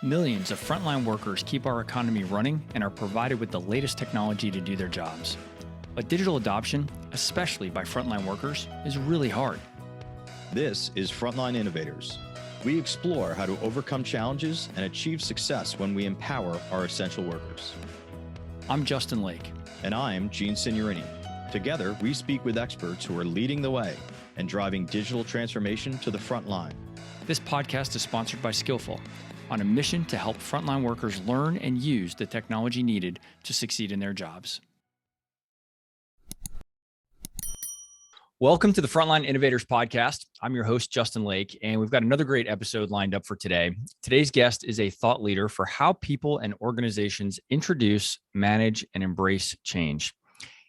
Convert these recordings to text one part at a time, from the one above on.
Millions of frontline workers keep our economy running and are provided with the latest technology to do their jobs. But digital adoption, especially by frontline workers, is really hard. This is Frontline Innovators. We explore how to overcome challenges and achieve success when we empower our essential workers. I'm Justin Lake. And I'm Gene Signorini. Together, we speak with experts who are leading the way and driving digital transformation to the front line. This podcast is sponsored by Skillful, on a mission to help frontline workers learn and use the technology needed to succeed in their jobs. Welcome to the Frontline Innovators podcast. I'm your host, Justin Lake, and we've got another great episode lined up for today. Today's guest is a thought leader for how people and organizations introduce, manage, and embrace change.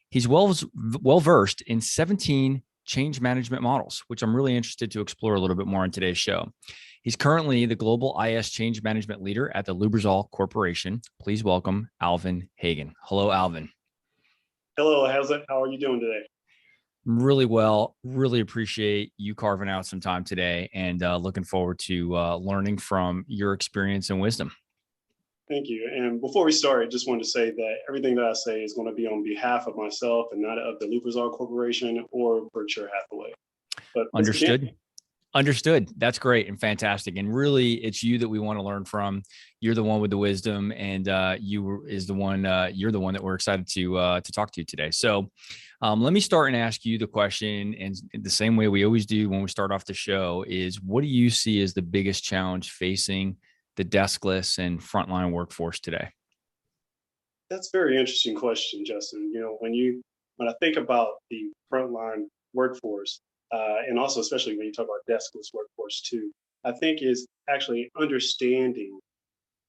He's well-versed in 17 change management models, which I'm really interested to explore a little bit more in today's show. He's currently the Global IS Change Management Leader at the Lubrizol Corporation. Please welcome Alvin Haygan. Hello, Alvin. Hello, how are you doing today? Really well. Really appreciate you carving out some time today and looking forward to learning from your experience and wisdom. Thank you. And before we start, I just wanted to say that everything that I say is going to be on behalf of myself and not of the Lubrizol Corporation or Berkshire Hathaway. But Understood. That's great and fantastic. And really, it's you that we want to learn from. You're the one with the wisdom, and you're the one that we're excited to talk to you today. So let me start and ask you the question, and the same way we always do when we start off the show is, what do you see as the biggest challenge facing the deskless and frontline workforce today? That's a very interesting question, Justin. When I think about the frontline workforce, and also especially when you talk about deskless workforce too, I think is actually understanding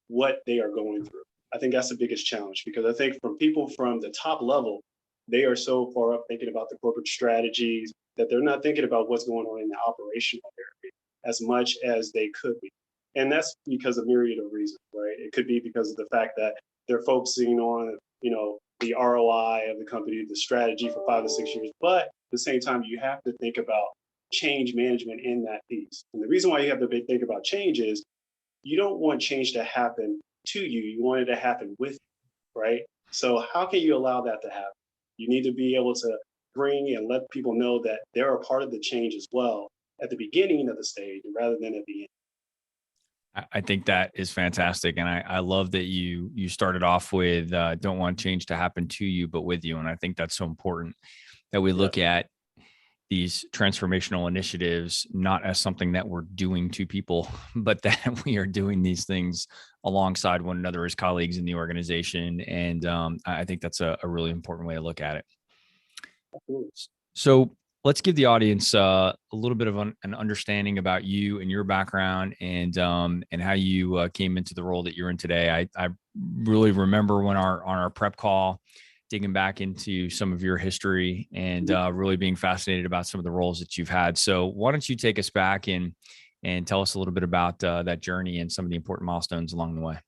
what they are going through. I think that's the biggest challenge, because I think from people from the top level, they are so far up thinking about the corporate strategies that they're not thinking about what's going on in the operational area as much as they could be. And that's because of a myriad of reasons, right? It could be because of the fact that they're focusing on, the ROI of the company, the strategy for 5 to 6 years. But at the same time, you have to think about change management in that piece. And the reason why you have to think about change is you don't want change to happen to you. You want it to happen with you, right? So how can you allow that to happen? You need to be able to bring and let people know that they're a part of the change as well at the beginning of the stage rather than at the end. I think that is fantastic. And I love that you started off with don't want change to happen to you, but with you. And I think that's so important that we look at these transformational initiatives, not as something that we're doing to people, but that we are doing these things alongside one another as colleagues in the organization. And I think that's a really important way to look at it. So let's give the audience a little bit of an understanding about you and your background and how you came into the role that you're in today. I really remember when on our prep call, digging back into some of your history and really being fascinated about some of the roles that you've had. So why don't you take us back and tell us a little bit about that journey and some of the important milestones along the way?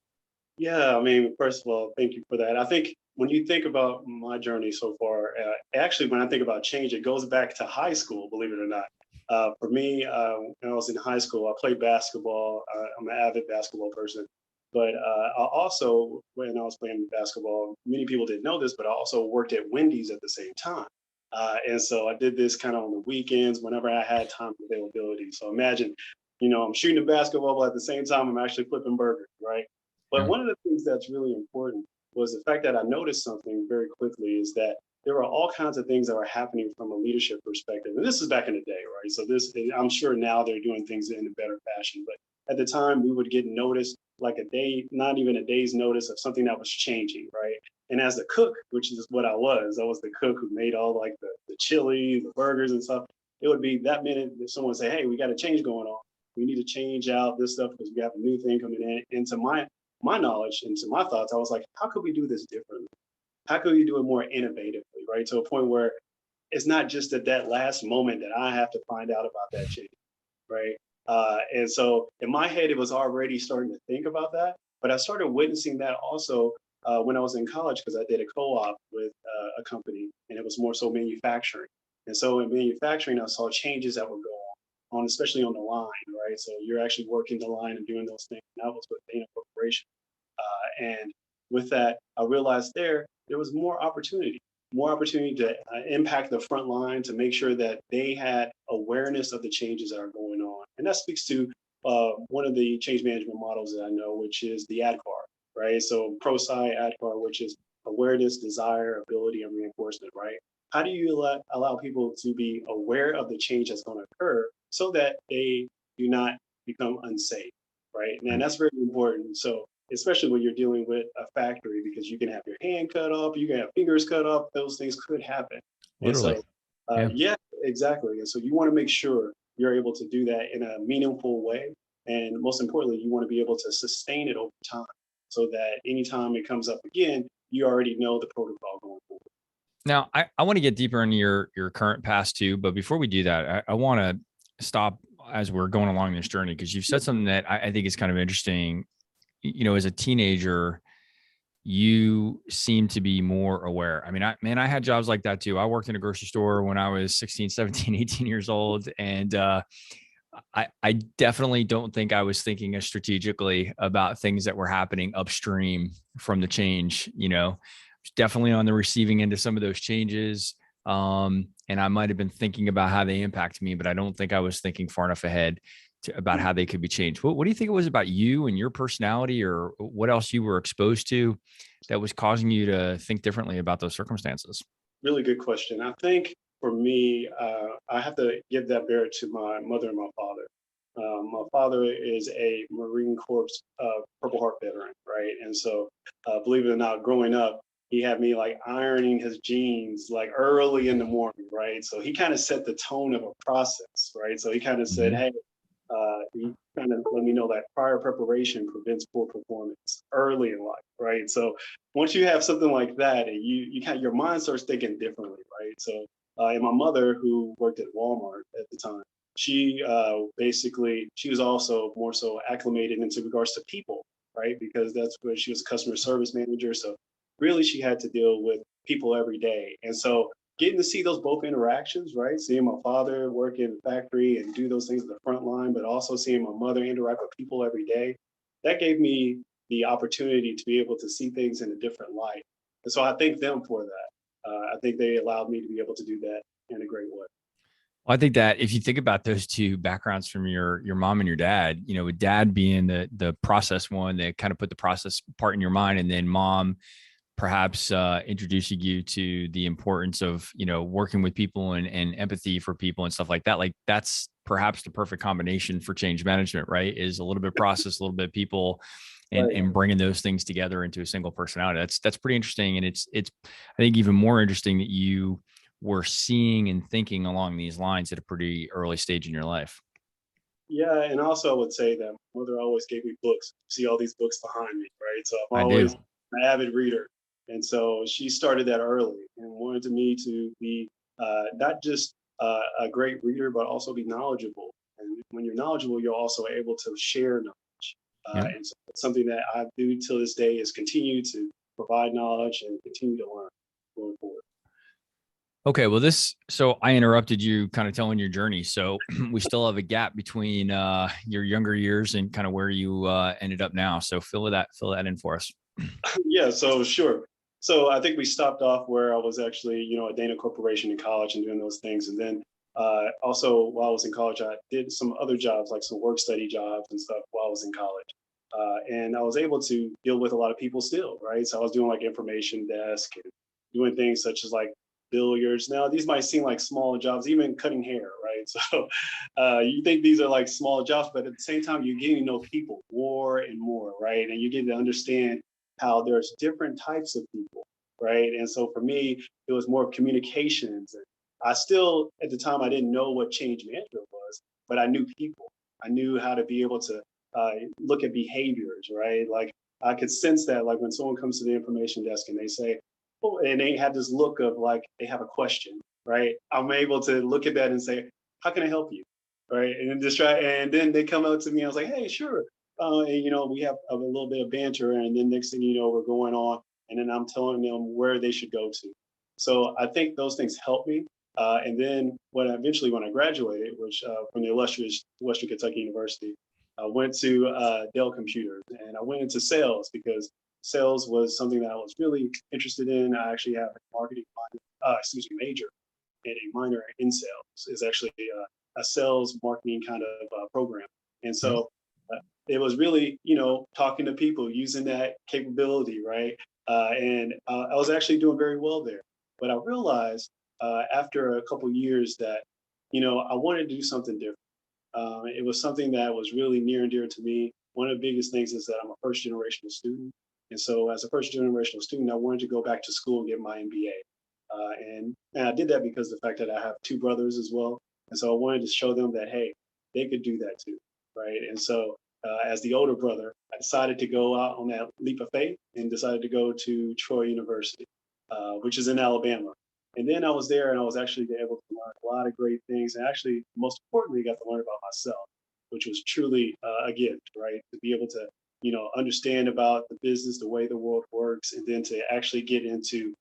Yeah, first of all, thank you for that. I think when you think about my journey so far, actually, when I think about change, it goes back to high school, believe it or not. For me, when I was in high school, I played basketball. I'm an avid basketball person. But I also, when I was playing basketball, many people didn't know this, but I also worked at Wendy's at the same time. And so I did this kind of on the weekends whenever I had time availability. So imagine, I'm shooting a basketball, but at the same time, I'm actually flipping burgers, right? But one of the things that's really important was the fact that I noticed something very quickly is that there were all kinds of things that were happening from a leadership perspective. And this is back in the day, right? So I'm sure now they're doing things in a better fashion. But at the time, we would get noticed like a day, not even a day's notice of something that was changing, right? And as the cook, which is what I was the cook who made all like the chili, the burgers and stuff. It would be that minute if someone would say, hey, we got a change going on. We need to change out this stuff because we have a new thing coming in. And to my knowledge and to my thoughts, I was like, how could we do this differently? How could we do it more innovatively, right? To a point where it's not just at that last moment that I have to find out about that change, right? And so in my head, it was already starting to think about that. But I started witnessing that also when I was in college, because I did a co-op with a company, and it was more so manufacturing. And so in manufacturing, I saw changes that would go on, especially on the line, right? So you're actually working the line and doing those things. And that was with Dana with that, I realized there was more opportunity to impact the front line, to make sure that they had awareness of the changes that are going on. And that speaks to one of the change management models that I know, which is the ADKAR, right? So ProSci ADKAR, which is awareness, desire, ability, and reinforcement, right? How do you allow people to be aware of the change that's going to occur so that they do not become unsafe, right? And that's very important. So especially when you're dealing with a factory, because you can have your hand cut off, you can have fingers cut off, those things could happen. Literally. And so, yeah, exactly. And so you want to make sure you're able to do that in a meaningful way. And most importantly, you want to be able to sustain it over time so that anytime it comes up again, you already know the protocol going forward. Now, I want to get deeper into your current past too, but before we do that, I want to stop as we're going along this journey, because you've said something that I think is kind of interesting. You know, as a teenager, you seem to be more aware. I mean, I had jobs like that too. I worked in a grocery store when I was 16, 17, 18 years old. And I definitely don't think I was thinking as strategically about things that were happening upstream from the change, you know, definitely on the receiving end of some of those changes. And I might've been thinking about how they impact me, but I don't think I was thinking far enough ahead about how they could be changed. What do you think it was about you and your personality, or what else you were exposed to that was causing you to think differently about those circumstances? Really good question. I think for me, I have to give that merit to my mother and my father. My father is a Marine Corps Purple Heart veteran, right? And so, believe it or not, growing up, he had me like ironing his jeans like early in the morning, right? So he kind of set the tone of a process, right? So he kind of said, hey, he kind of let me know that prior preparation prevents poor performance early in life, right? So once you have something like that, and you kind of, your mind starts thinking differently, right? So and my mother, who worked at Walmart at the time, she basically, she was also more so acclimated into regards to people, right? Because that's where she was a customer service manager. So really she had to deal with people every day. And so getting to see those both interactions, right? Seeing my father work in the factory and do those things at the front line, but also seeing my mother interact with people every day, that gave me the opportunity to be able to see things in a different light. And so I thank them for that. I think they allowed me to be able to do that in a great way. Well, I think that if you think about those two backgrounds from your mom and your dad, you know, with dad being the process one that kind of put the process part in your mind, and then mom perhaps introducing you to the importance of, you know, working with people and empathy for people and stuff like that. Like that's perhaps the perfect combination for change management, right? Is a little bit process, a little bit people, and bringing those things together into a single personality. That's pretty interesting. And it's I think even more interesting that you were seeing and thinking along these lines at a pretty early stage in your life. Yeah, and also I would say that my mother always gave me books. See all these books behind me, right? So I'm I do. always an avid reader. And so she started that early and wanted me to be not just a great reader, but also be knowledgeable. And when you're knowledgeable, you're also able to share knowledge. Yeah. And so it's something that I do till this day is continue to provide knowledge and continue to learn going forward. Okay, well, so I interrupted you kind of telling your journey. So we still have a gap between your younger years and kind of where you ended up now. So fill that in for us. Yeah, so sure. So I think we stopped off where I was actually, at Dana Corporation in college and doing those things. And then also while I was in college, I did some other jobs, like some work study jobs and stuff while I was in college. And I was able to deal with a lot of people still, right? So I was doing like information desk and doing things such as like billiards. Now, these might seem like small jobs, even cutting hair, right? So you think these are like small jobs, but at the same time, you're getting to know people more and more, right? And you get to understand how there's different types of people, right? And so for me, it was more of communications. And I still, at the time, I didn't know what change management was, but I knew people. I knew how to be able to look at behaviors, right? Like I could sense that, like when someone comes to the information desk and they say, oh, and they have this look of like they have a question, right? I'm able to look at that and say, how can I help you, right? And then just try, and then they come out to me. I was like, hey, sure. And we have a little bit of banter, and then next thing you know, we're going on, and then I'm telling them where they should go to. So I think those things help me. And then when I graduated, which from the illustrious Western Kentucky University, I went to Dell Computers, and I went into sales because sales was something that I was really interested in. I actually have a major and a minor in sales. Is actually a sales marketing kind of program. And so it was really, talking to people, using that capability, right? And I was actually doing very well there. But I realized after a couple of years that, I wanted to do something different. It was something that was really near and dear to me. One of the biggest things is that I'm a first generational student. And so as a first generational student, I wanted to go back to school and get my MBA. And I did that because of the fact that I have two brothers as well. And so I wanted to show them that, hey, they could do that too, right? And so as the older brother, I decided to go out on that leap of faith and decided to go to Troy University, which is in Alabama. And then I was there and I was actually able to learn a lot of great things. And actually, most importantly, got to learn about myself, which was truly a gift, right? To be able to, understand about the business, the way the world works, and then to actually get into,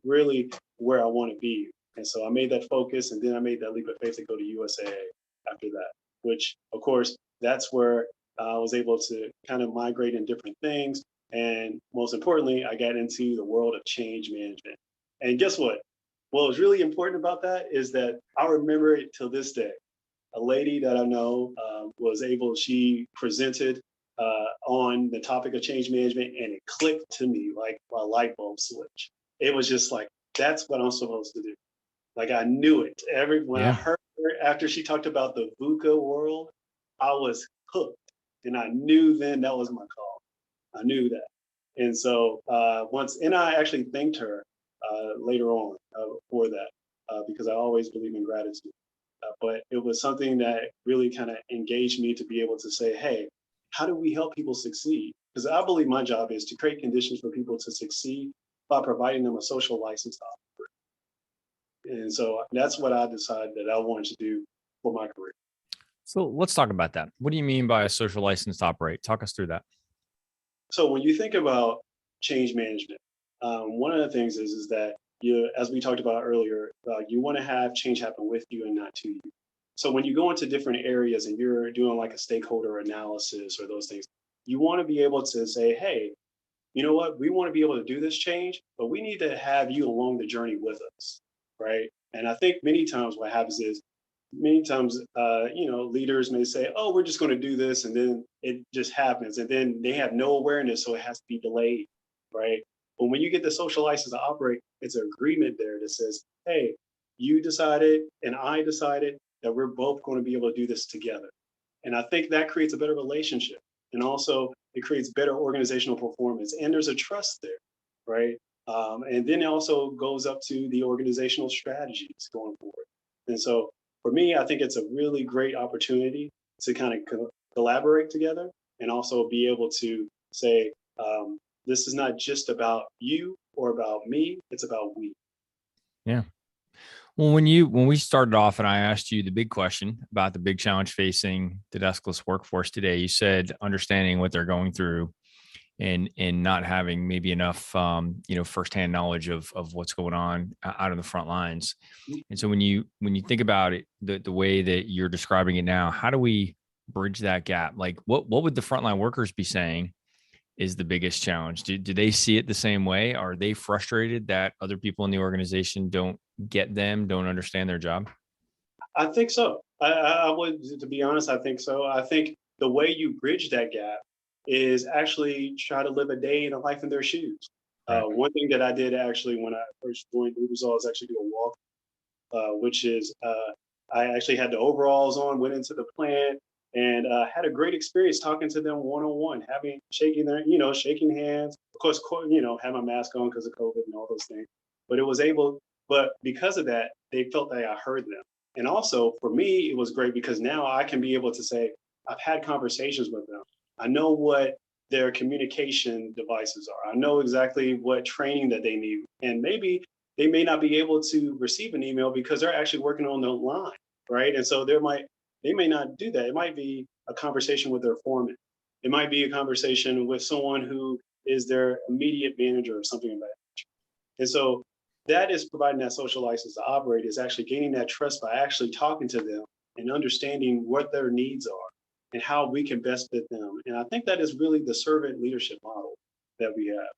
really where I want to be. And so I made that focus, and then I made that leap of faith to go to USAA after that, which, of course, that's where I was able to kind of migrate in different things. And most importantly, I got into the world of change management. And guess what? What was really important about that is that I remember it till this day. A lady that I know she presented on the topic of change management, and it clicked to me like a light bulb switch. It was just like, that's what I'm supposed to do. Like I knew it. When I heard her after she talked about the VUCA world, I was hooked. And I knew then that was my call. I knew that. And so I actually thanked her later on for that because I always believe in gratitude. But it was something that really kind of engaged me to be able to say, hey, how do we help people succeed? Because I believe my job is to create conditions for people to succeed by providing them a social license to operate. And so that's what I decided that I wanted to do for my career. So let's talk about that. What do you mean by a social license to operate? Talk us through that. So when you think about change management, one of the things is that as we talked about earlier, you want to have change happen with you and not to you. So when you go into different areas and you're doing like a stakeholder analysis or those things, you want to be able to say, hey, you know what, we want to be able to do this change, but we need to have you along the journey with us, right? And I think many times what happens is, leaders may say, oh, we're just going to do this, and then it just happens, and then they have no awareness, so it has to be delayed, right? But when you get the social license to operate, it's an agreement there that says, hey, you decided and I decided that we're both going to be able to do this together. And I think that creates a better relationship. And also it creates better organizational performance. And there's a trust there, right? And then it also goes up to the organizational strategies going forward. And so for me, I think it's a really great opportunity to kind of collaborate together and also be able to say, this is not just about you or about me, it's about we. Yeah. Well, when we started off and I asked you the big question about the big challenge facing the deskless workforce today, you said understanding what they're going through and not having maybe enough firsthand knowledge of what's going on out on the front lines. And so when you think about it, the way that you're describing it now, how do we bridge that gap? Like what would the frontline workers be saying is the biggest challenge? Do they see it the same way? Are they frustrated that other people in the organization don't get them, don't understand their job? I think so. I would, to be honest, I think so. I think the way you bridge that gap is actually try to live a day in a life in their shoes. Right. One thing that I did actually when I first joined Lubrizol is actually do a walk, which is I actually had the overalls on, went into the plant, and had a great experience talking to them one-on-one, shaking hands. Of course, had my mask on because of COVID and all those things. But because of that, they felt that I heard them. And also for me, it was great because now I can be able to say, I've had conversations with them. I know what their communication devices are. I know exactly what training that they need. And maybe they may not be able to receive an email because they're actually working on the line, right? And so they may not do that. It might be a conversation with their foreman. It might be a conversation with someone who is their immediate manager or something like that nature. And so that is providing that social license to operate, is actually gaining that trust by actually talking to them and understanding what their needs are and how we can best fit them. And I think that is really the servant leadership model. that we have.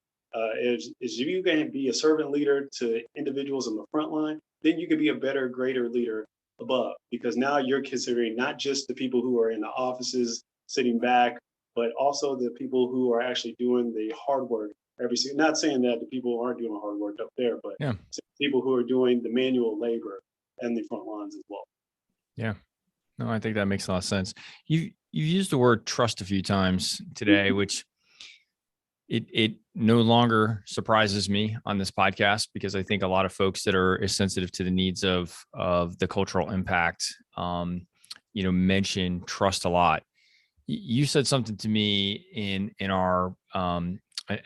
Is you can be a servant leader to individuals on the front line, then you can be a better, greater leader above, because now you're considering not just the people who are in the offices sitting back, but also the people who are actually doing the hard work every single. Not saying that the people who aren't doing hard work up there, but Yeah. people who are doing the manual labor and the front lines as well. Yeah. No, I think that makes a lot of sense. You've used the word trust a few times today, which it no longer surprises me on this podcast, because I think a lot of folks that are as sensitive to the needs of the cultural impact, mention trust a lot. You said something to me in our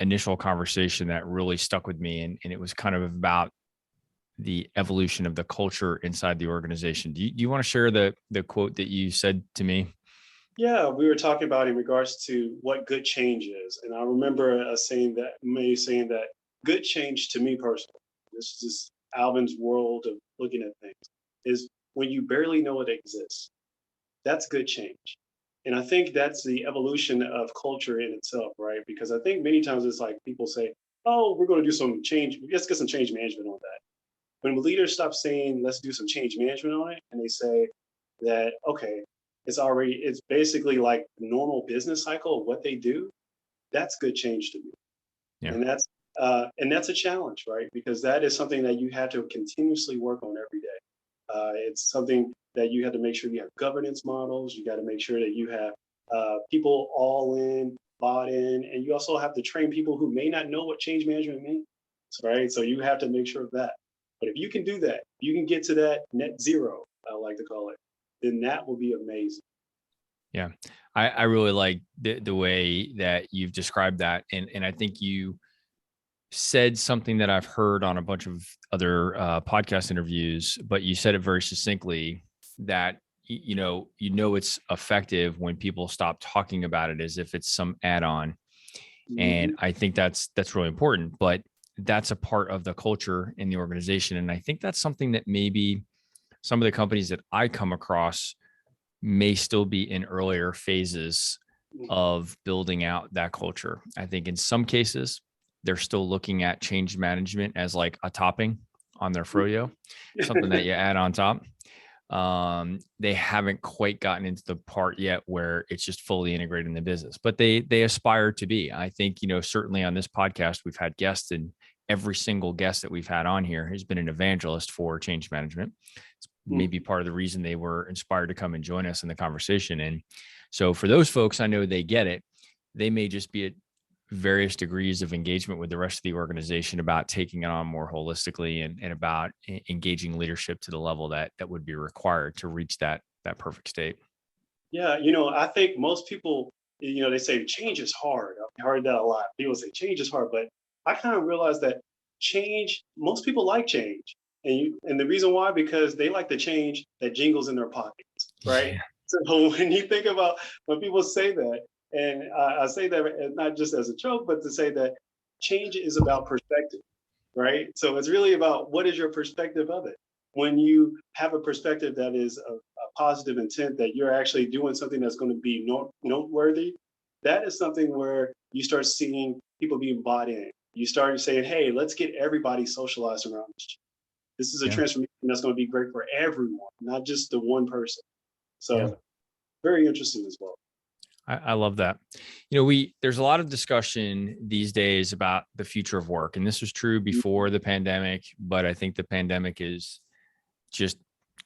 initial conversation that really stuck with me, and it was kind of about the evolution of the culture inside the organization. Do you want to share the quote that you said to me? Yeah, we were talking about in regards to what good change is, and I remember saying that good change to me personally, this is just Alvin's world of looking at things, is when you barely know it exists. That's good change. And I think that's the evolution of culture in itself, right? Because I think many times it's like people say, oh, we're going to do some change. Let's get some change management on that. When leaders stop saying, let's do some change management on it, and they say that, okay, it's basically like the normal business cycle of what they do, that's good change to me. Yeah. And that's a challenge, right? Because that is something that you have to continuously work on every day. It's something that you have to make sure you have governance models. You got to make sure that you have people all in, bought in, and you also have to train people who may not know what change management means, right? So you have to make sure of that. But if you can do that, you can get to that net zero, I like to call it, then that will be amazing. Yeah. I really like the way that you've described that. And I think you said something that I've heard on a bunch of other podcast interviews, but you said it very succinctly, that it's effective when people stop talking about it as if it's some add-on. And I think that's really important, but that's a part of the culture in the organization. And I think that's something that maybe some of the companies that I come across may still be in earlier phases of building out that culture. I think in some cases, they're still looking at change management as like a topping on their froyo, something that you add on top. They haven't quite gotten into the part yet where it's just fully integrated in the business, but they aspire to be. I think, certainly on this podcast, we've had guests, and every single guest that we've had on here has been an evangelist for change management. It's maybe part of the reason they were inspired to come and join us in the conversation. And so for those folks, I know they get it. They may just be at various degrees of engagement with the rest of the organization about taking it on more holistically, and about engaging leadership to the level that would be required to reach that perfect state. Yeah, I think most people, they say change is hard. I've heard that a lot. People say change is hard, but I kind of realized that most people like change. And the reason why, because they like the change that jingles in their pockets, right? Yeah. So when you think about when people say that, and I say that not just as a joke, but to say that change is about perspective, right? So it's really about what is your perspective of it. When you have a perspective that is a positive intent, that you're actually doing something that's going to be noteworthy, that is something where you start seeing people being bought in. You start saying, hey, let's get everybody socialized around this. This is a transformation that's going to be great for everyone, not just the one person. So very interesting as well. I love that. There's a lot of discussion these days about the future of work. And this was true before the pandemic, but I think the pandemic is just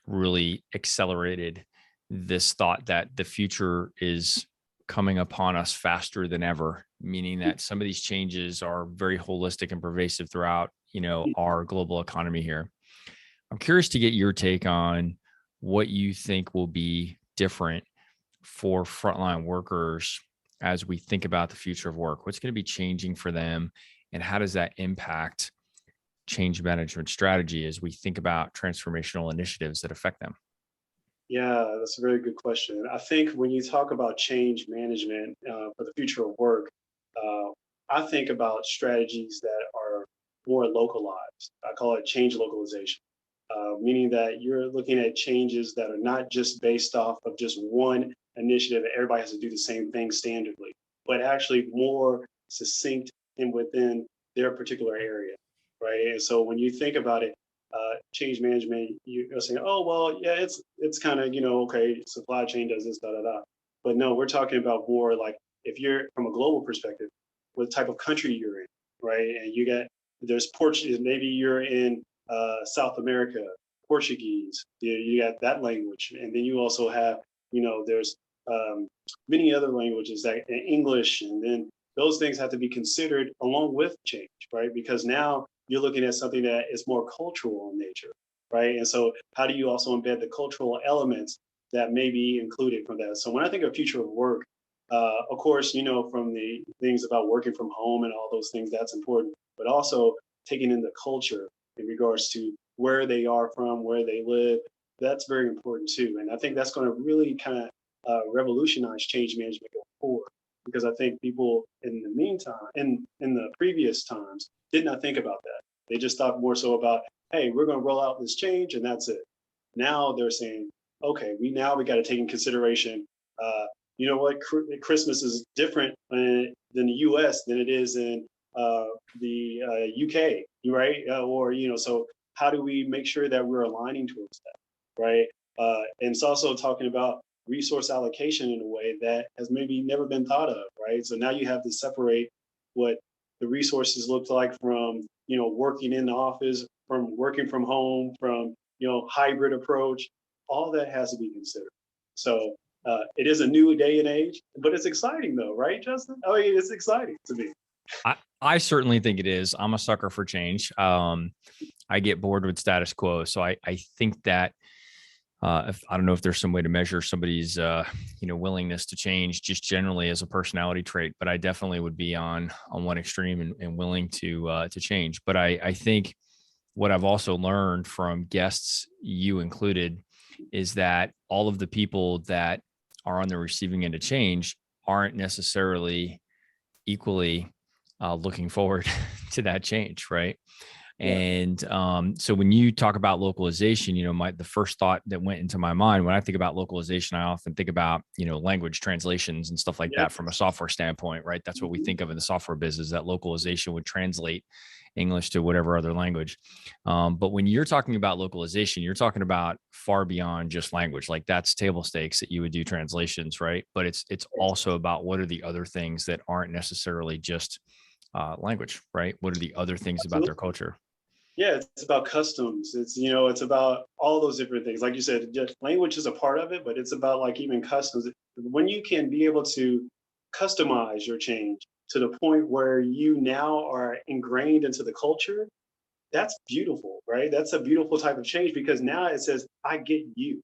really accelerated this thought that the future is coming upon us faster than ever, meaning that some of these changes are very holistic and pervasive throughout, our global economy here. I'm curious to get your take on what you think will be different for frontline workers as we think about the future of work. What's going to be changing for them, and how does that impact change management strategy as we think about transformational initiatives that affect them? Yeah, that's a very good question. I think when you talk about change management for the future of work, I think about strategies that are more localized. I call it change localization, meaning that you're looking at changes that are not just based off of just one initiative that everybody has to do the same thing standardly, but actually more succinct and within their particular area, right? And so when you think about it, change management, you're saying, oh, well, yeah, it's kind of, okay, supply chain does this, da, da, da. But no, we're talking about more like if you're from a global perspective, what type of country you're in, right? And there's Portuguese, maybe you're in South America, Portuguese, you got that language. And then you also have, there's many other languages that English, and then those things have to be considered along with change, right? Because now you're looking at something that is more cultural in nature, right? And so how do you also embed the cultural elements that may be included from that? So when I think of future of work, of course, from the things about working from home and all those things, that's important, but also taking in the culture in regards to where they are from, where they live, that's very important too. And I think that's going to really kind of revolutionize change management going forward, because I think people in the meantime, in the previous times, did not think about that. They just thought more so about, hey, we're going to roll out this change and that's it. Now they're saying, okay, we got to take in consideration, you know what, Christmas is different than the U.S. than it is in the UK, right? So how do we make sure that we're aligning towards that, right? And it's also talking about resource allocation in a way that has maybe never been thought of, right? So now you have to separate what the resources look like from, working in the office, from working from home, from, hybrid approach. All that has to be considered. So it is a new day and age, but it's exciting though, right, Justin? I mean, it's exciting to me. I certainly think it is. I'm a sucker for change. I get bored with status quo. So I think that I don't know if there's some way to measure somebody's, willingness to change just generally as a personality trait, but I definitely would be on one extreme and willing to change. But I think what I've also learned from guests, you included, is that all of the people that are on the receiving end of change aren't necessarily equally looking forward to that change, right? Yeah. And so when you talk about localization, the first thought that went into my mind when I think about localization, I often think about, language translations and stuff like that from a software standpoint, right? That's what we think of in the software business, that localization would translate English to whatever other language. But when you're talking about localization, you're talking about far beyond just language. Like that's table stakes that you would do translations, right? But it's also about what are the other things that aren't necessarily just language, right? What are the other things about their culture? Yeah, it's about customs. It's about all those different things. Like you said, just language is a part of it, but it's about like even customs. When you can be able to customize your change to the point where you now are ingrained into the culture, that's beautiful, right? That's a beautiful type of change because now it says, I get you.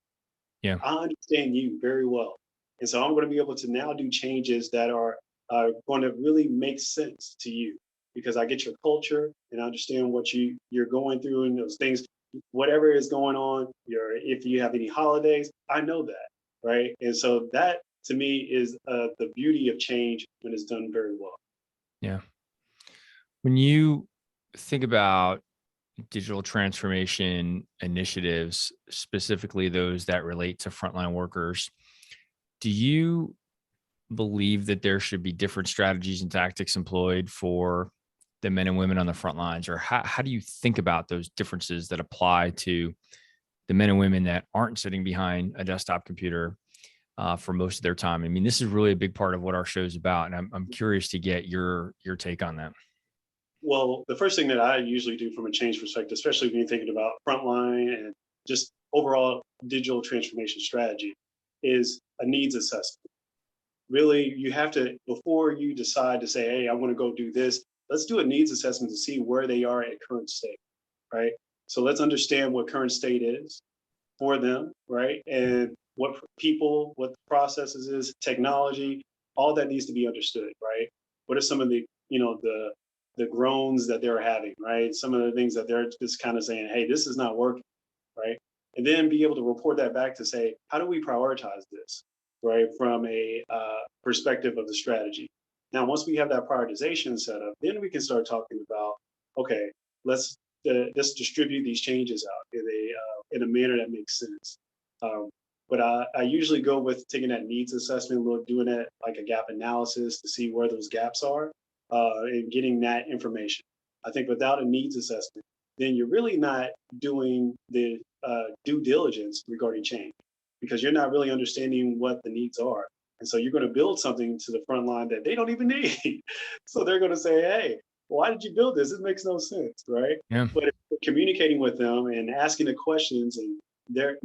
Yeah. I understand you very well. And so I'm going to be able to now do changes that are going to really make sense to you because I get your culture and understand what you're going through and those things, whatever is going on, if you have any holidays, I know that, right? And so that to me is the beauty of change when it's done very well. Yeah. When you think about digital transformation initiatives, specifically those that relate to frontline workers, do you believe that there should be different strategies and tactics employed for the men and women on the front lines? Or how do you think about those differences that apply to the men and women that aren't sitting behind a desktop computer for most of their time? I mean, this is really a big part of what our show is about. And I'm curious to get your take on that. Well, the first thing that I usually do from a change perspective, especially when you're thinking about frontline and just overall digital transformation strategy, is a needs assessment. Really, you have to, before you decide to say, hey, I want to go do this, let's do a needs assessment to see where they are at current state, right? So let's understand what current state is for them, right? And what people, what the processes is, technology, all that needs to be understood, right? What are some of the, the groans that they're having, right? Some of the things that they're just kind of saying, hey, this is not working, right? And then be able to report that back to say, how do we prioritize this, right? From a perspective of the strategy. Now, once we have that prioritization set up, then we can start talking about, okay, let's distribute these changes out in a manner that makes sense. But I usually go with taking that needs assessment, doing that like a gap analysis to see where those gaps are, and getting that information. I think without a needs assessment, then you're really not doing the due diligence regarding change because you're not really understanding what the needs are. And so you're going to build something to the front line that they don't even need. So they're going to say, hey, why did you build this? It makes no sense, right? Yeah. But if you're communicating with them and asking the questions, and they're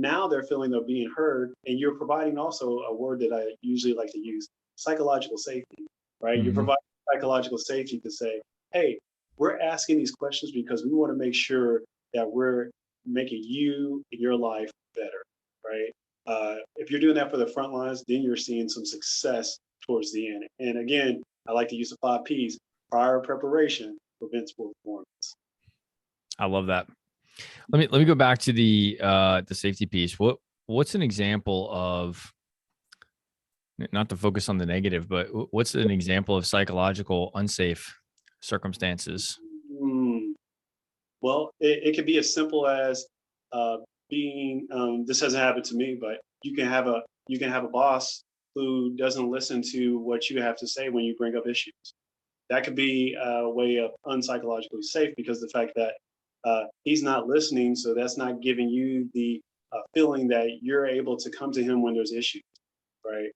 feeling they're being heard, and you're providing also a word that I usually like to use, psychological safety, right? You're Mm-hmm. providing psychological safety to say, hey, we're asking these questions because we want to make sure that we're making you and your life better, right? If you're doing that for the front lines, then you're seeing some success towards the end. And again, I like to use the 5 Ps: prior preparation prevents poor performance. I love that. Let me go back to the safety piece. What's an example of, not to focus on the negative, but what's an example of psychological unsafe circumstances? Mm, well, it could be as simple as uh, being. This hasn't happened to me, but you can have a boss who doesn't listen to what you have to say when you bring up issues. That could be a way of unpsychologically safe because the fact that he's not listening, so that's not giving you the feeling that you're able to come to him when there's issues, right?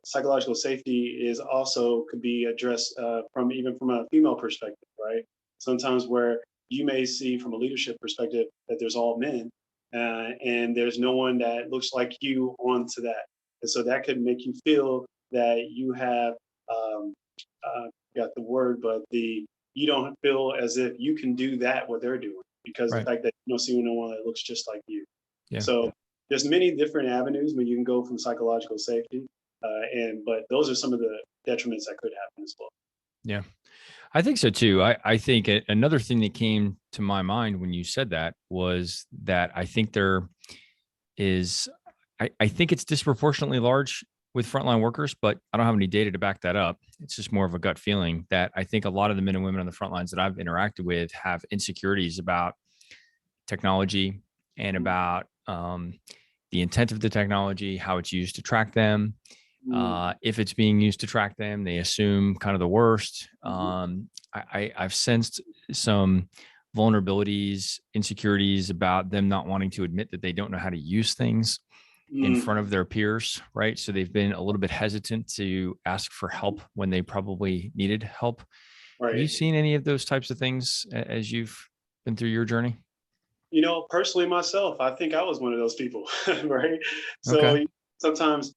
Psychological safety is also could be addressed from even from a female perspective, right? Sometimes where you may see from a leadership perspective that there's all men and there's no one that looks like you onto that, and so that could make you feel that you have um, got the word, but you don't feel as if you can do that what they're doing because the Right. fact that you don't see no one that looks just like you. Yeah. So there's many different avenues where you can go from psychological safety, but those are some of the detriments that could happen as well. Yeah. I think so too. I think another thing that came to my mind when you said that was that I think there is, I think it's disproportionately large with frontline workers, but I don't have any data to back that up. It's just more of a gut feeling that I think a lot of the men and women on the front lines that I've interacted with have insecurities about technology and about the intent of the technology, how it's used to track them. If it's being used to track them, they assume kind of the worst. I've sensed some vulnerabilities, insecurities about them not wanting to admit that they don't know how to use things in front of their peers, right? So they've been a little bit hesitant to ask for help when they probably needed help. Have you Right. seen any of those types of things as you've been through your journey? You know, personally myself, I think I was one of those people, right? Okay. So sometimes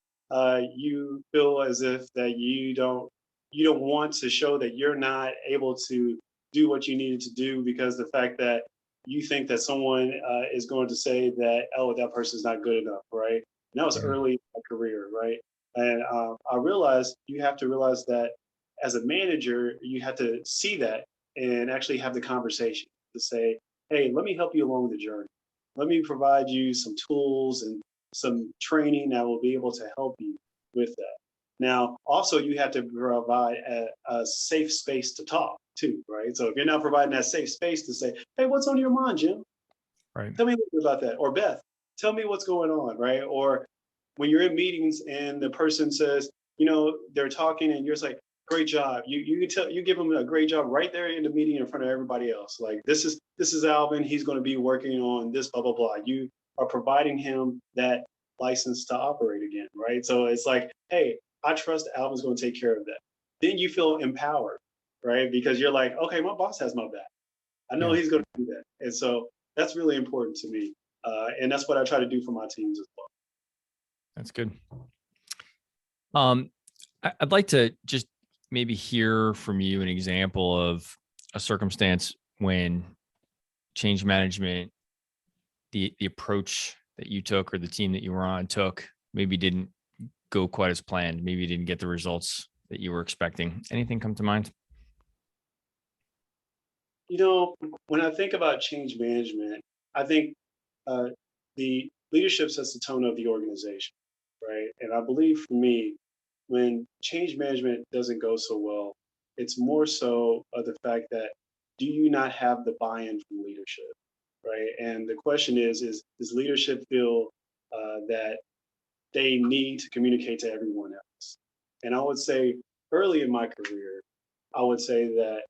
you feel as if that you don't want to show that you're not able to do what you needed to do because the fact that you think that someone is going to say that, oh, that person's not good enough, right? And that was Yeah. early in my career, right? And I realized you have to realize that as a manager, you have to see that and actually have the conversation to say, hey, let me help you along the journey. Let me provide you some tools and some training that will be able to help you with that. Now, also, you have to provide a safe space to talk too, right? So if you're not providing that safe space to say, hey, what's on your mind, Jim? Right. Tell me a little bit about that. Or Beth, tell me what's going on, right? Or when you're in meetings and the person says, you know, they're talking and you're just like, great job. You can tell you give them a great job right there in the meeting in front of everybody else. Like this is Alvin. He's going to be working on this, blah, blah, blah. You are providing him that license to operate again, right? So it's like, hey, I trust Alvin's going to take care of that. Then you feel empowered, right? Because you're like, okay, my boss has my back. I know Yeah. he's going to do that. And so that's really important to me. And that's what I try to do for my teams as well. That's good. I'd like to just maybe hear from you an example of a circumstance when change management, the approach that you took or the team that you were on took, maybe didn't go quite as planned. Maybe you didn't get the results that you were expecting. Anything come to mind? You know, when I think about change management, I think uh, the leadership sets the tone of the organization, right? And I believe for me, when change management doesn't go so well, it's more so of the fact that do you not have the buy-in from leadership, right? And the question is leadership feel that they need to communicate to everyone else? And I would say early in my career, I would say that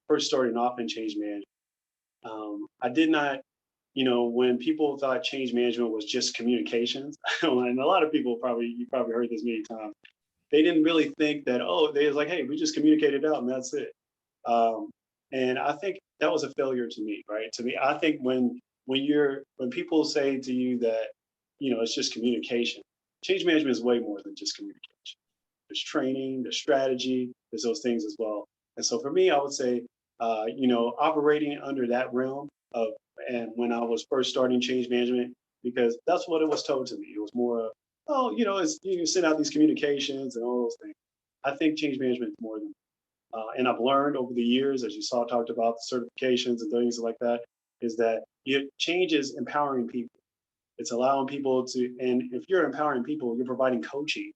first starting off in change management, I did not, when people thought change management was just communications, and a lot of people you probably heard this many times, they didn't really think that, oh, they was like, hey, we just communicated out and that's it. Um, and I think that was a failure to me, right? To me, I think when people say to you that, it's just communication, change management is way more than just communication. There's training, there's strategy, there's those things as well. And so for me, I would say, operating under that realm of, and when I was first starting change management, because that's what it was told to me. It was more of, oh, it's, you can send out these communications and all those things. I think change management is more than, and I've learned over the years, as you talked about the certifications and things like that, is that change is empowering people. It's allowing people to, and if you're empowering people, you're providing coaching.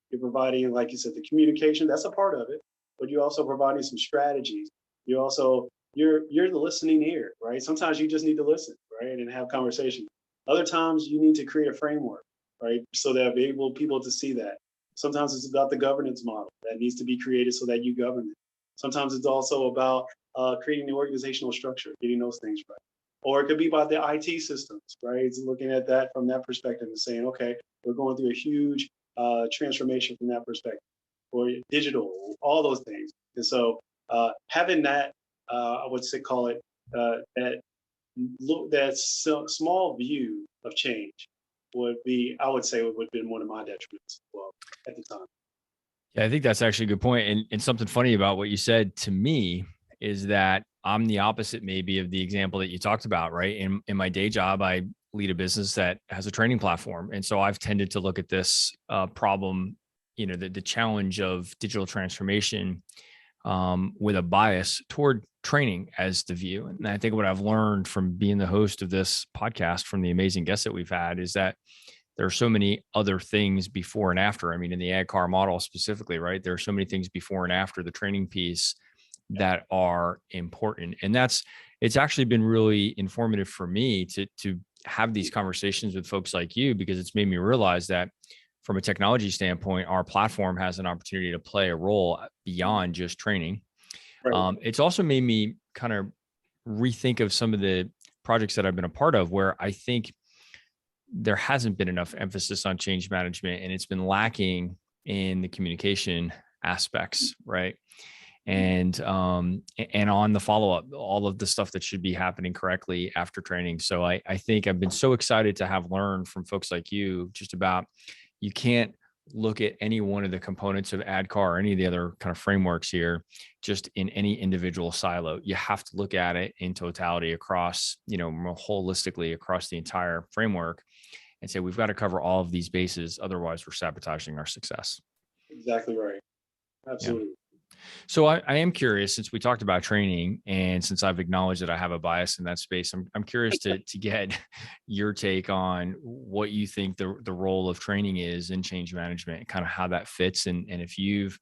You're providing, like you said, the communication, that's a part of it, but you're also providing some strategies. You also, you're the listening ear, right? Sometimes you just need to listen, right? And have conversation. Other times you need to create a framework, right? So that be able people to see that. Sometimes it's about the governance model that needs to be created so that you govern it. Sometimes it's also about creating the organizational structure, getting those things right. Or it could be about the IT systems, right? It's looking at that from that perspective and saying, okay, we're going through a huge transformation from that perspective, or digital, all those things. And so having that, I would say, call it small view of change would be, I would say, would have been one of my detriments as well at the time. Yeah, I think that's actually a good point. And something funny about what you said to me is that I'm the opposite maybe of the example that you talked about, right? In my day job, I lead a business that has a training platform. And so I've tended to look at this problem, the challenge of digital transformation with a bias toward training as the view. And I think what I've learned from being the host of this podcast from the amazing guests that we've had is that there are so many other things before and after. I mean, in the AdCar model specifically, right? There are so many things before and after the training piece that are important. And it's actually been really informative for me to have these conversations with folks like you, because it's made me realize that from a technology standpoint, our platform has an opportunity to play a role beyond just training. Right. It's also made me kind of rethink of some of the projects that I've been a part of where I think there hasn't been enough emphasis on change management, and it's been lacking in the communication aspects, right? And on the follow-up, all of the stuff that should be happening correctly after training. So I think I've been so excited to have learned from folks like you just about, you can't look at any one of the components of AdCar or any of the other kind of frameworks here just in any individual silo. You have to look at it in totality across, more holistically across the entire framework and say, we've got to cover all of these bases. Otherwise, we're sabotaging our success. Exactly right. Absolutely. Yeah. So I am curious, since we talked about training and since I've acknowledged that I have a bias in that space, I'm curious to get your take on what you think the role of training is in change management, kind of how that fits. And if you've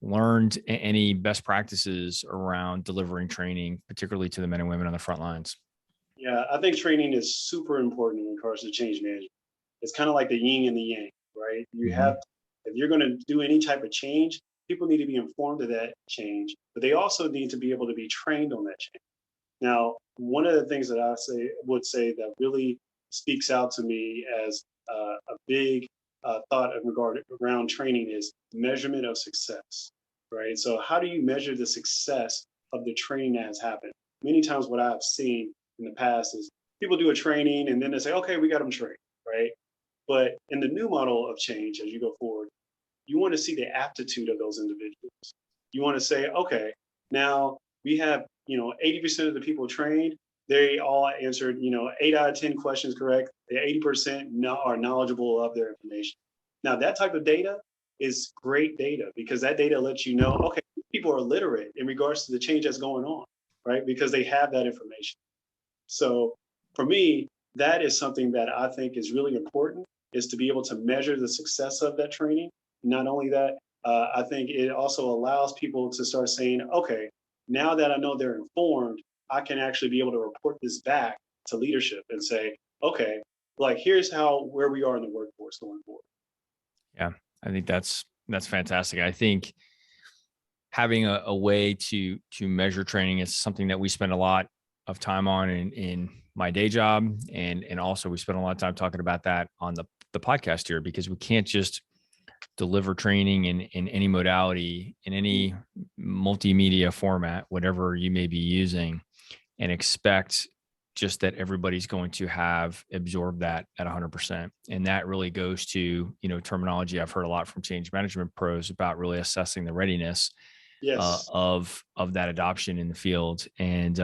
learned any best practices around delivering training, particularly to the men and women on the front lines. Yeah, I think training is super important in regards to change management. It's kind of like the yin and the yang, right? You have, if you're going to do any type of change, people need to be informed of that change, but they also need to be able to be trained on that change. Now, one of the things that I would say that really speaks out to me as a big thought in regard around training is measurement of success, right? So how do you measure the success of the training that has happened? Many times what I've seen in the past is people do a training and then they say, okay, we got them trained, right? But in the new model of change, as you go forward, you want to see the aptitude of those individuals. You want to say, okay, now we have, 80% of the people trained, they all answered, 8 out of 10 questions correct. The 80% are knowledgeable of their information. Now that type of data is great data because that data lets you know, okay, people are literate in regards to the change that's going on, right? Because they have that information. So for me, that is something that I think is really important, is to be able to measure the success of that training. Not only that, I think it also allows people to start saying, okay, now that I know they're informed, I can actually be able to report this back to leadership and say, okay, like here's where we are in the workforce going forward. Yeah, I think that's fantastic. I think having a way to measure training is something that we spend a lot of time on in my day job. And also we spend a lot of time talking about that on the podcast here, because we can't just deliver training in any modality, in any multimedia format, whatever you may be using, and expect just that everybody's going to have absorbed that at 100%. And that really goes to, terminology I've heard a lot from change management pros about really assessing the readiness of that adoption in the field. And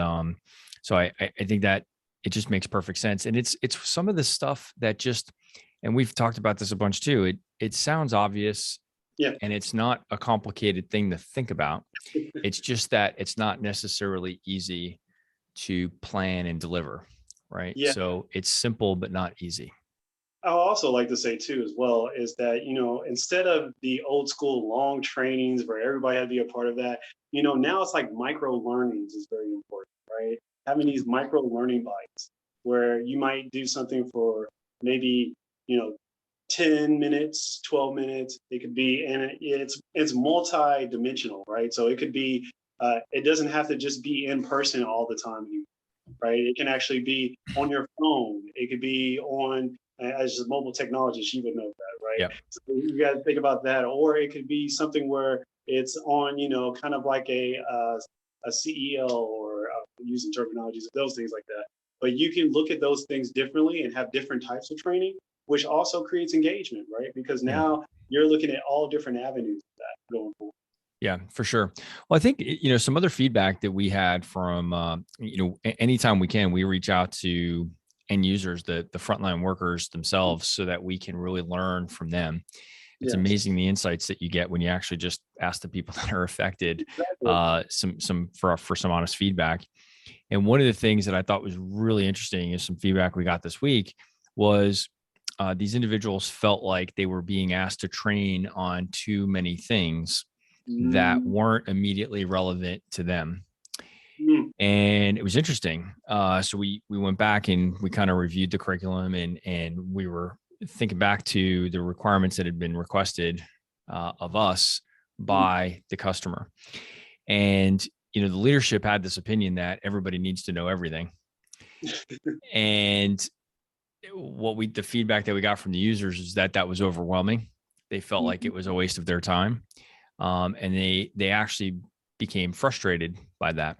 so I think that it just makes perfect sense. And it's some of the stuff that just, and we've talked about this a bunch too. It sounds obvious, and it's not a complicated thing to think about. It's just that it's not necessarily easy to plan and deliver, right? Yeah. So it's simple, but not easy. I also like to say too, as well, is that, instead of the old school long trainings where everybody had to be a part of that, now it's like micro learnings is very important, right? Having these micro learning bites where you might do something for maybe, 10 minutes, 12 minutes. It could be, and it's multi-dimensional, right? So it could be, it doesn't have to just be in person all the time, right? It can actually be on your phone. It could be on, as a mobile technologist, you would know that, right? Yep. So you got to think about that. Or it could be something where it's on, kind of like a CEL, or using terminologies, those things like that. But you can look at those things differently and have different types of training, which also creates engagement, right? Because now you're looking at all different avenues of that going forward. Yeah, for sure. Well, I think, some other feedback that we had from, anytime we can, we reach out to end users, the frontline workers themselves, so that we can really learn from them. It's amazing the insights that you get when you actually just ask the people that are affected, for some honest feedback. And one of the things that I thought was really interesting is some feedback we got this week was these individuals felt like they were being asked to train on too many things that weren't immediately relevant to them. And it was interesting. So we went back and we kind of reviewed the curriculum, and we were thinking back to the requirements that had been requested of us by the customer. And, the leadership had this opinion that everybody needs to know everything. And the feedback that we got from the users is that was overwhelming. They felt like it was a waste of their time. And they actually became frustrated by that.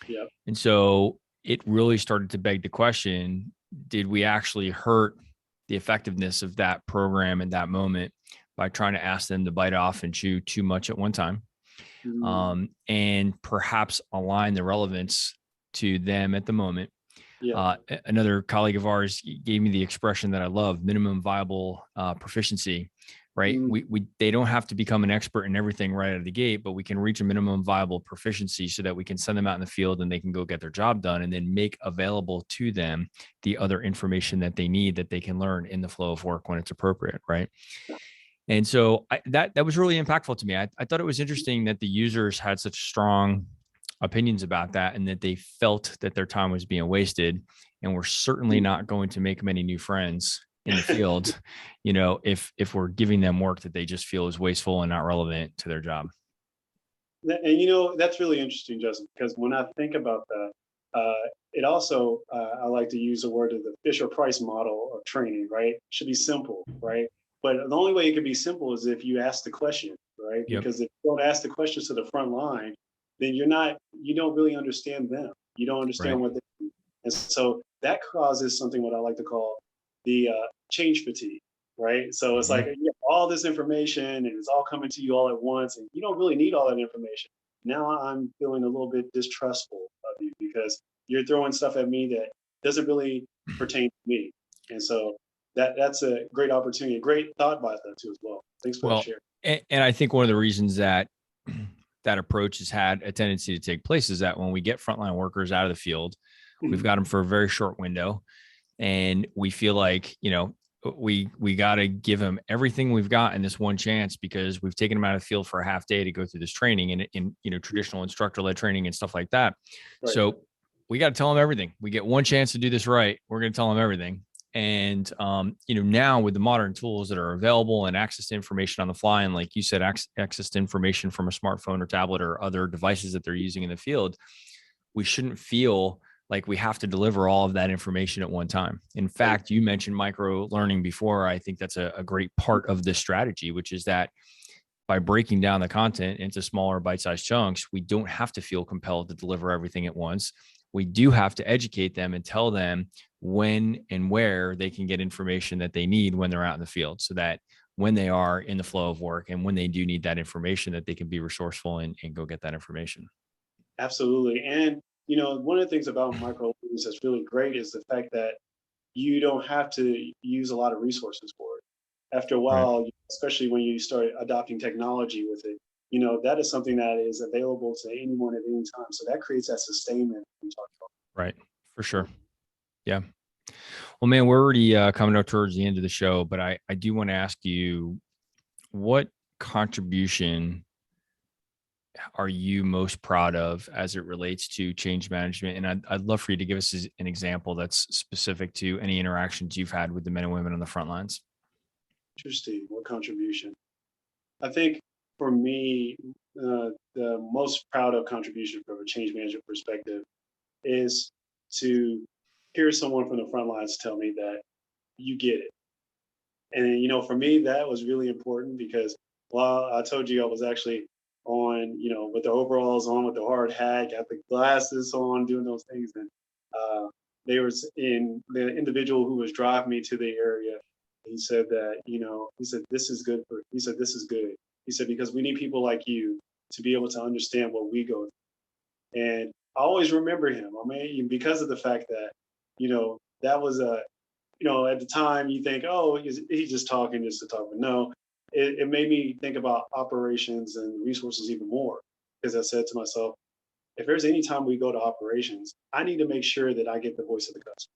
Yep. And so it really started to beg the question, did we actually hurt the effectiveness of that program in that moment by trying to ask them to bite off and chew too much at one time? And perhaps align the relevance to them at the moment. Another colleague of ours gave me the expression that I love: minimum viable proficiency, right? They don't have to become an expert in everything right out of the gate, but we can reach a minimum viable proficiency so that we can send them out in the field and they can go get their job done, and then make available to them the other information that they need, that they can learn in the flow of work when it's appropriate, right? And so that was really impactful to me. I thought it was interesting that the users had such strong opinions about that, and that they felt that their time was being wasted, and we're certainly not going to make many new friends in the field, if we're giving them work that they just feel is wasteful and not relevant to their job. And that's really interesting, Justin, because when I think about that, it also, I like to use the word of the Fisher-Price model of training, right? It should be simple, right? But the only way it can be simple is if you ask the question, right? Yep. Because if you don't ask the questions to the front line, then you don't really understand them. You don't understand what they do. And so that causes something what I like to call the change fatigue, right? So it's like you have all this information and it's all coming to you all at once, and you don't really need all that information. Now I'm feeling a little bit distrustful of you because you're throwing stuff at me that doesn't really pertain to me. And so that's a great opportunity, a great thought by that too as well. Thanks for the share. And I think one of the reasons that that approach has had a tendency to take place is that when we get frontline workers out of the field, we've got them for a very short window, and we feel like, we got to give them everything we've got in this one chance, because we've taken them out of the field for a half day to go through this training and in traditional instructor-led training and stuff like that. Right. So we got to tell them everything. We get one chance to do this right. We're going to tell them everything. And, now with the modern tools that are available and access to information on the fly, and like you said, access to information from a smartphone or tablet or other devices that they're using in the field, we shouldn't feel like we have to deliver all of that information at one time. In fact, you mentioned micro learning before. I think that's a great part of this strategy, which is that by breaking down the content into smaller bite-sized chunks, we don't have to feel compelled to deliver everything at once. We do have to educate them and tell them when and where they can get information that they need when they're out in the field, so that when they are in the flow of work and when they do need that information, that they can be resourceful and go get that information. Absolutely. And, one of the things about micro learnings that's really great is the fact that you don't have to use a lot of resources for it. After a Right. while, especially when you start adopting technology with it, that is something that is available to anyone at any time. So that creates that sustainment we talked about. Right. For sure. Yeah. Well, man, we're already coming up towards the end of the show, but I do want to ask you, what contribution are you most proud of as it relates to change management? And I'd love for you to give us an example that's specific to any interactions you've had with the men and women on the front lines. Interesting. What contribution? I think for me, the most proud of contribution from a change management perspective is to hear someone from the front lines tell me that you get it. And, for me, that was really important because, well, I told you I was actually on, with the overalls on, with the hard hat, got the glasses on, doing those things. And they was in the individual who was driving me to the area. He said that, he said, this is good. He said, this is good. He said, because we need people like you to be able to understand what we go through. And I always remember him. I mean, because of the fact that, that was at the time you think, oh, he's just talking just to talk. But no, it made me think about operations and resources even more. Because I said to myself, if there's any time we go to operations, I need to make sure that I get the voice of the customer.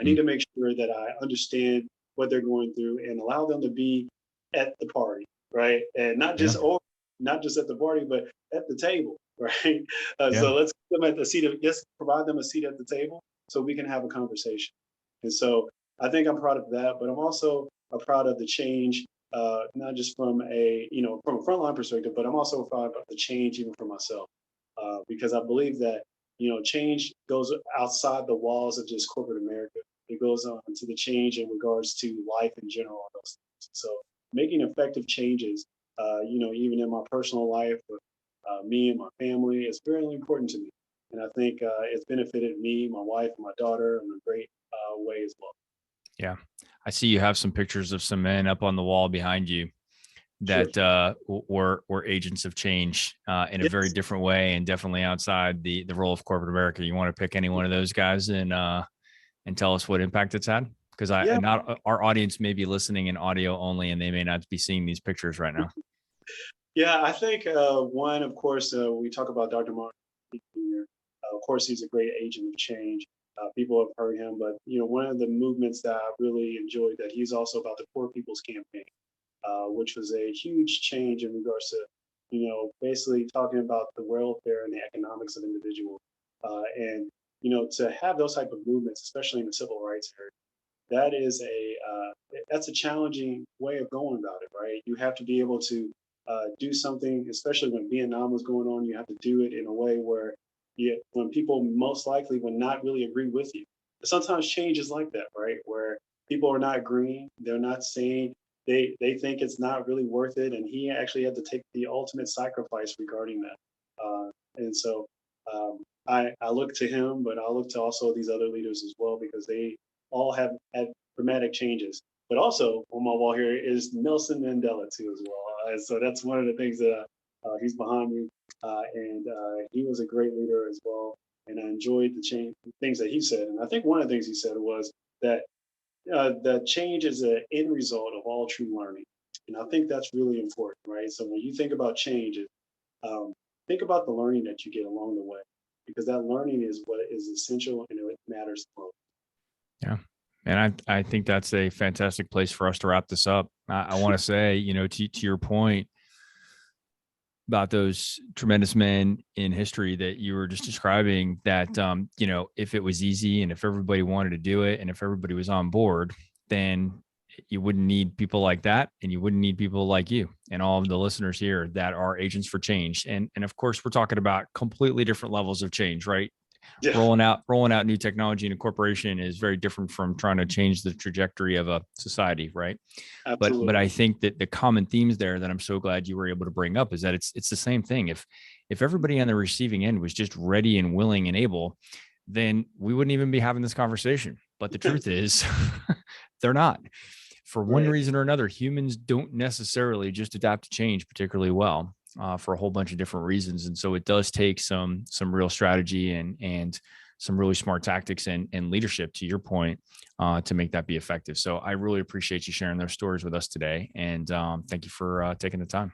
I need to make sure that I understand what they're going through and allow them to be at the party, right? And not just not just at the party, but at the table, right? So let's put them at the seat let's provide them a seat at the table so we can have a conversation. And so I think I'm proud of that, but I'm also proud of the change, not just from from a frontline perspective, but I'm also proud of the change even for myself, because I believe that change goes outside the walls of just corporate America. It goes on to the change in regards to life in general. And those things. So making effective changes, even in my personal life with me and my family, is very important to me. And I think it's benefited me, my wife, and my daughter in a great way as well. Yeah. I see you have some pictures of some men up on the wall behind you that were agents of change in a very different way, and definitely outside the role of corporate America. You want to pick any one of those guys and tell us what impact it's had? Because not our audience may be listening in audio only, and they may not be seeing these pictures right now. Yeah, I think one, of course, we talk about Dr. Martin Luther. Of course, he's a great agent of change. People have heard him, but one of the movements that I really enjoyed, that he's also about the Poor People's Campaign, which was a huge change in regards to basically talking about the welfare and the economics of individuals, and to have those type of movements, especially in the civil rights area. That is that's a challenging way of going about it, right? You have to be able to do something, especially when Vietnam was going on. You have to do it in a way where when people most likely would not really agree with you. But sometimes change is like that, right? Where people are not agreeing, they're not saying, they think it's not really worth it, and he actually had to take the ultimate sacrifice regarding that. And so I look to him, but I look to also these other leaders as well, because they all have had dramatic changes. But also on my wall here is Nelson Mandela too as well. And so that's one of the things that he's behind me, and he was a great leader as well. And I enjoyed the things that he said. And I think one of the things he said was that the change is an end result of all true learning. And I think that's really important, right? So when you think about change, think about the learning that you get along the way, because that learning is what is essential and it matters most. Yeah. And I think that's a fantastic place for us to wrap this up. I want to say, to your point, about those tremendous men in history that you were just describing, that, if it was easy and if everybody wanted to do it and if everybody was on board, then you wouldn't need people like that. And you wouldn't need people like you and all of the listeners here that are agents for change. And of course, we're talking about completely different levels of change, right? Yeah, Rolling out new technology in a corporation is very different from trying to change the trajectory of a society, right? absolutely. But I think that the common themes there that I'm so glad you were able to bring up is that it's the same thing. If everybody on the receiving end was just ready and willing and able, then we wouldn't even be having this conversation. But the truth is, they're not. For one Right. reason or another, humans don't necessarily just adapt to change particularly well, for a whole bunch of different reasons. And so it does take some real strategy and some really smart tactics and leadership, to your point, to make that be effective. So I really appreciate you sharing those stories with us today. And thank you for taking the time.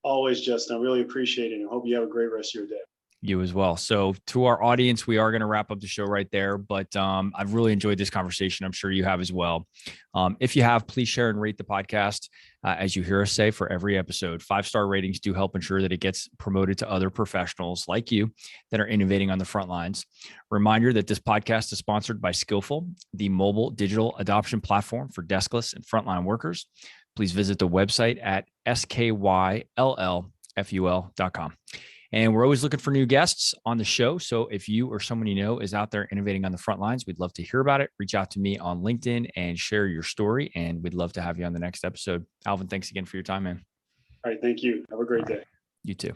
Always, Justin. I really appreciate it, and hope you have a great rest of your day. You as well. So to our audience, we are going to wrap up the show right there, but I've really enjoyed this conversation. I'm sure you have as well. If you have, please share and rate the podcast. As you hear us say for every episode, 5-star ratings do help ensure that it gets promoted to other professionals like you that are innovating on the front lines. Reminder that this podcast is sponsored by Skillful, the mobile digital adoption platform for deskless and frontline workers. Please visit the website at skyllful.com. And we're always looking for new guests on the show. So if you or someone you know is out there innovating on the front lines, we'd love to hear about it. Reach out to me on LinkedIn and share your story. And we'd love to have you on the next episode. Alvin, thanks again for your time, man. All right. Thank you. Have a great day. You too.